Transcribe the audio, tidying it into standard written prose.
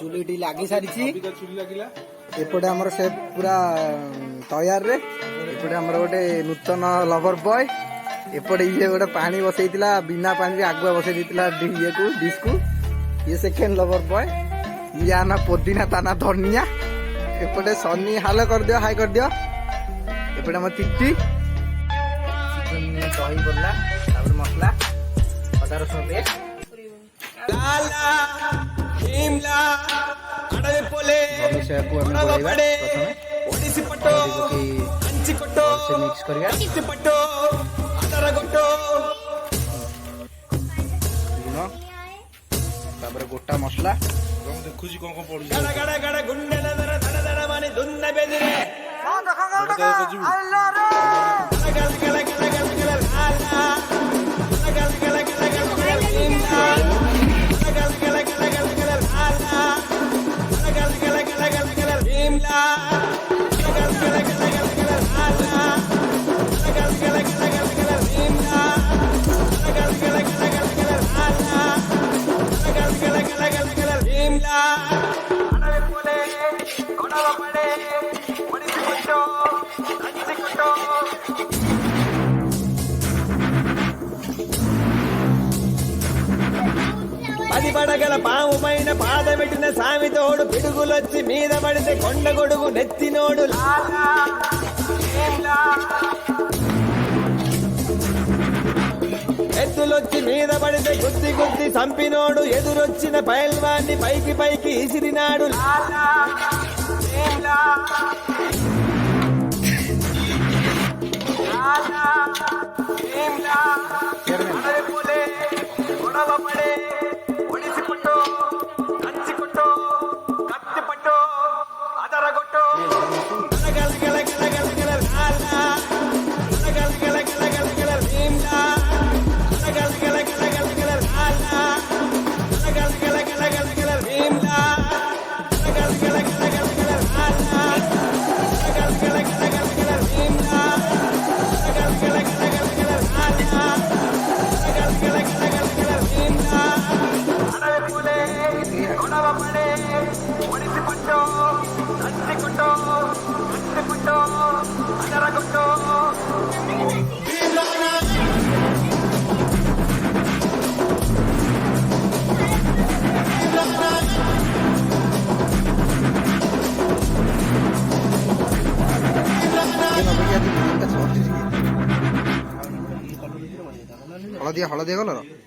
चुलीटी लगी सारी एपटे आमर से पूरा तैयार रे एपटे आमर गोटे नूतन लवर बॉय एपटे ये गोटे पानी बसई बिना पानी आगुआ बसई ये को डिश को ये सेकेंड लवर बॉय ये आना पुदीना ताना धनिया एपटे सनी हाल कर दियो हाई कर दियो एपटे आम तिट्टी दही गला मसला अदा रसुन पेस्ट मिक्स करिया गोटा मसला देखुची कौन पड़ी పది పడగల పాము పైన పాదమెట్టిన సామితోడు పిడుగులొచ్చి మీద పడితే కొండ గొడుగు నెత్తినోడు ఎత్తులొచ్చి మీద పడితే గుద్ది గుద్ది చంపినోడు ఎదురొచ్చిన పైల్వాన్ని పైకి పైకి ఇసిరినాడు గొడవ పడే ఒడిసిపుట్టు కంచిపుట్టు కత్తిపట్టు అదరగొట్టు గల గల గల గల గల లాలా గల గల గల గల గల భీమ్లా గల గల గల గల గల లాలా గల గల గల గల గల భీమ్లా గల గల గల గల గల లాలా గల గల గల గల గల భీమ్లా గల గల గల గల గల లాలా గొడవ పడే ఒడిసిపుట్టు కంచిపుట్టు కత్తిపుట్టు అదరగొట్టు हलदिया हलदिया कलर